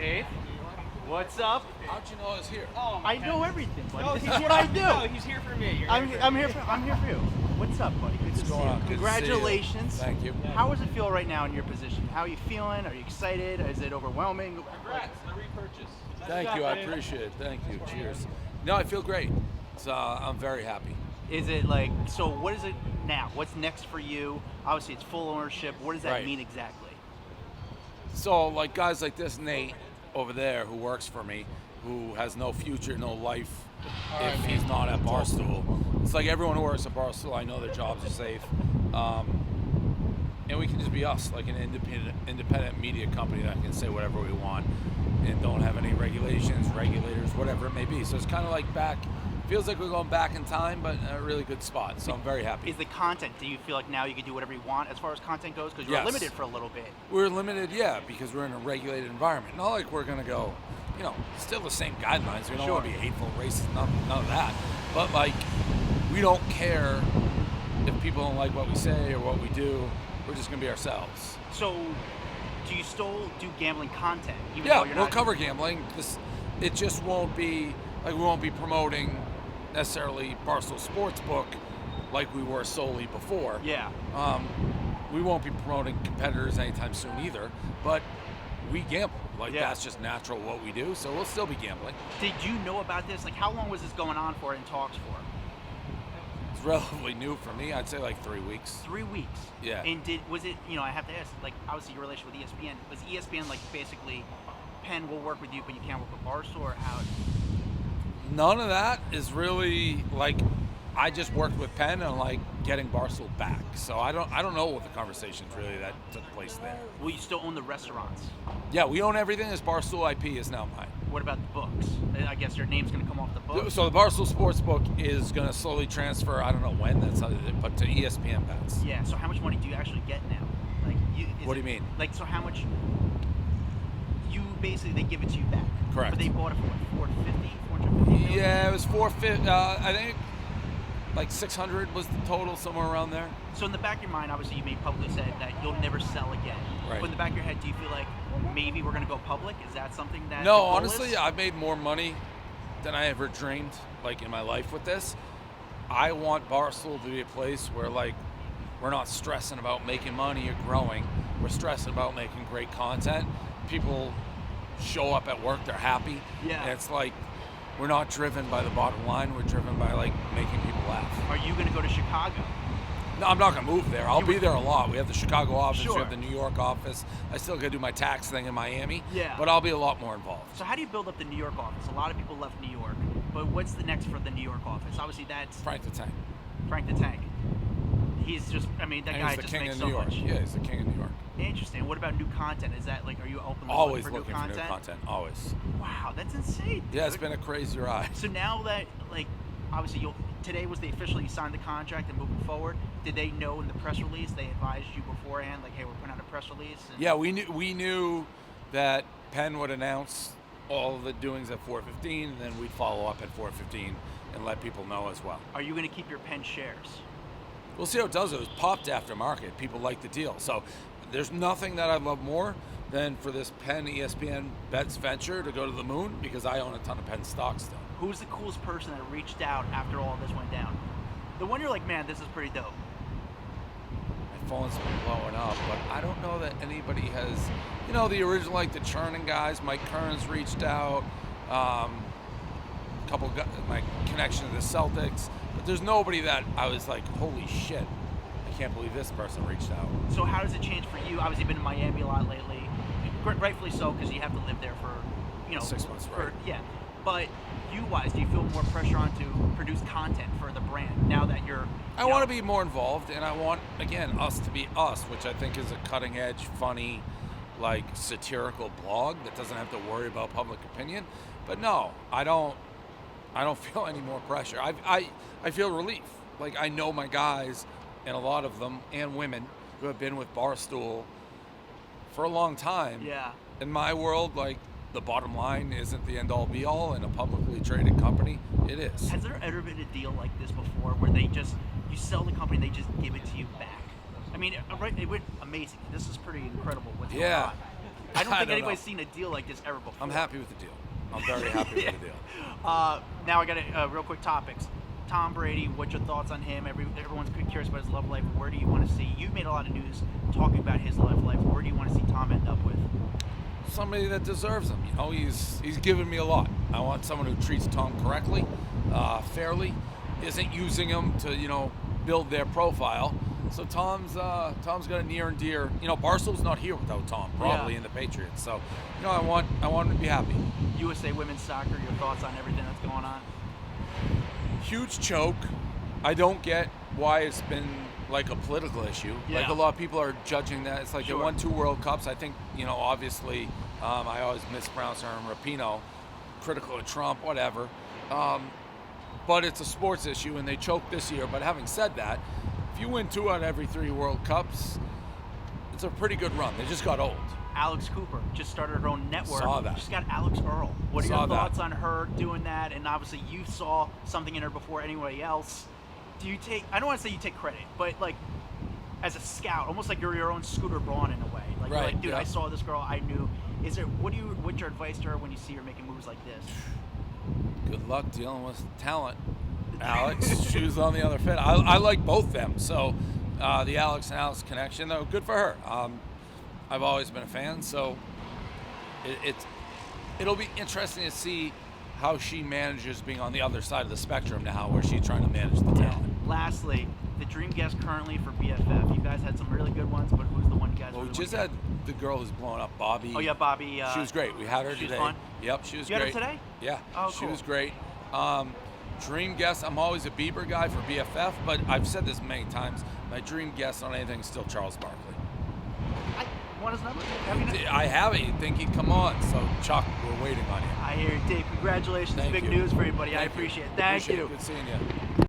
Dave. What's up? How'd you know I was here? Oh, I know everything, buddy. No, This he's is what I do. No, he's here for me. I'm here for you. What's up, buddy? Good to see going you. on? Good to see you. Congratulations. Thank you. How does it feel right now in your position? How are you feeling? Are you excited? Is it overwhelming? Congrats, the repurchase. Thank you. I appreciate it. Thank you. Cheers. No, I feel great. So I'm very happy. Is it like, so what is it now? What's next for you? Obviously, it's full ownership. What does that Right. mean exactly? So like guys like this, Nate over there, who works for me, who has no future, no life if he's not at Barstool. It's like everyone who works at Barstool, I know their jobs are safe. And we can just be us, like an independent media company that can say whatever we want and don't have any regulations, regulators, whatever it may be. So it's kind of like feels like we're going back in time, but a really good spot. So I'm very happy. Is the content, do you feel like now you can do whatever you want as far as content goes? Because you're Yes. limited for a little bit. We're limited, yeah, because we're in a regulated environment. Not like we're going to go, still the same guidelines. We don't want to be hateful, racist, none of that. But, like, we don't care if people don't like what we say or what we do. We're just going to be ourselves. So, do you still do gambling content? Even Yeah, though you're we'll not cover gambling. It just won't be, like, we won't be promoting necessarily Barstool Sportsbook like we were solely before. Yeah. We won't be promoting competitors anytime soon either, but we gamble. Like, that's just natural what we do, so we'll still be gambling. Did you know about this? Like, how long was this going on for in talks for? It's relatively new for me. I'd say like 3 weeks. 3 weeks. Yeah. And was it, I have to ask, like, obviously your relation with ESPN, was ESPN like basically, Penn will work with you, but you can't work with Barstool, or how? None of that is really, like, I just worked with Penn and like getting Barstool back. So I don't know what the conversations really that took place there. Will you still own the restaurants? Yeah, we own everything. This Barstool IP is now mine. What about the books? I guess your name's going to come off the books. So the Barstool Sportsbook is going to slowly transfer, I don't know when, but to ESPN bets. Yeah, so how much money do you actually get now? Like, What do you mean? Like, so how much, they give it to you back. Correct. But they bought it for what, 450? Yeah, it was 450. I think like 600 was the total, somewhere around there. So in the back of your mind, obviously you may publicly say that you'll never sell again. Right. But in the back of your head, do you feel like maybe we're going to go public? Is that something that No, the goal honestly, is? I've made more money than I ever dreamed, like, in my life with this. I want Barstool to be a place where, like, we're not stressing about making money or growing. We're stressing about making great content. People show up at work, they're happy. Yeah. And it's like, we're not driven by the bottom line. We're driven by, like, making people laugh. Are you going to go to Chicago? No, I'm not going to move there. I'll be there a lot. We have the Chicago office. Sure. We have the New York office. I still got to do my tax thing in Miami. Yeah. But I'll be a lot more involved. So how do you build up the New York office? A lot of people left New York. But what's the next for the New York office? Obviously, that's Frank the Tank. Frank the Tank. He's just, that And guy he's the just king makes of so New York. much. Yeah, he's the king of New York. Interesting. What about new content? Is that, like, are you open Always for looking new for content? new content. Always. Wow, that's insane. Yeah, it's dude. been a crazy ride. So now that, like, obviously today was the official, you signed the contract and moving forward. Did they know in the press release, they advised you beforehand, like, hey, we're putting out a press release? And Yeah, we knew that Penn would announce all of the doings at 4:15, and then we'd follow up at 4:15 and let people know as well. Are you going to keep your Penn shares? We'll see how it does. It was popped after market. People like the deal. So there's nothing that I love more than for this Penn ESPN bets venture to go to the moon, because I own a ton of Penn stocks still. Who's the coolest person that reached out after all this went down? The one you're like, man, this is pretty dope. My phone's been blowing up, but I don't know that anybody has, the original, like the churning guys. Mike Kearns reached out, couple guys, my connection to the Celtics, but there's nobody that I was like, holy shit, I can't believe this person reached out. So how does it change for you? Obviously, you've been in Miami a lot lately, rightfully so, because you have to live there for, 6 months, right? Yeah, but you-wise, do you feel more pressure on to produce content for the brand now that you're? I want to be more involved, and I want, again, us to be us, which I think is a cutting-edge, funny, like, satirical blog that doesn't have to worry about public opinion. But no, I don't feel any more pressure. I feel relief. Like, I know my guys, and a lot of them, and women, who have been with Barstool for a long time. Yeah. In my world, like, the bottom line isn't the end-all be-all in a publicly traded company. It is. Has there ever been a deal like this before where you sell the company, they just give it to you back? I mean, it went amazing. This is pretty incredible what's going on. I don't think know. anybody's seen a deal like this ever before. I'm happy with the deal. I'm very happy with the deal. Now I got real quick topics. Tom Brady, what's your thoughts on him? Everyone's curious about his love life. Where do you want to see? You've made a lot of news talking about his love life. Where do you want to see Tom end up with? Somebody that deserves him. You know, he's given me a lot. I want someone who treats Tom correctly, fairly, isn't using him to build their profile. So Tom's got a near and dear. Barstool's not here without Tom, probably in the Patriots. So I want him to be happy. USA women's soccer. Your thoughts on everything that's going on? Huge choke. I don't get why it's been like a political issue. Yeah. Like a lot of people are judging that. It's like Sure. they won 2 World Cups. I think, obviously, I always mispronounce her, Rapinoe, critical of Trump, whatever. But it's a sports issue, and they choked this year. But having said that, if you win 2 out of every 3 World Cups, it's a pretty good run. They just got old. Alex Cooper just started her own network. Saw that. She's got Alex Earl. What are your Saw that. thoughts on her doing that? And obviously you saw something in her before anybody else. Do you take, I don't want to say you take credit, but like as a scout, almost like you're your own Scooter Braun in a way. Like, you're Right, like, dude, yeah. I saw this girl, I knew. What's your advice to her when you see her making moves like this? Good luck dealing with talent, Alex. Shoes on the other foot. I like both them. So the Alex and Alex connection, though, good for her. I've always been a fan, so it'll be interesting to see how she manages being on the other side of the spectrum now, where she's trying to manage the talent. Lastly, the dream guest currently for BFF. You guys had some really good ones, but who's the one you guys Well, really we just want had the girl who's blowing up, Bobby. Oh, yeah, Bobby. She was great. We had her she was today. fun? Yep, she was You had her great. today? Yeah, Oh, she cool. was great. Dream guest, I'm always a Bieber guy for BFF, but I've said this many times. My dream guest on anything is still Charles Barkley. I want his number. Have you not- I have it. You'd think he'd come on. So, Chuck, we're waiting on you. I hear you, Dave. Congratulations. Thank Big you. news for everybody. I Thank you. appreciate it. Thank Appreciate you. it. Good seeing you.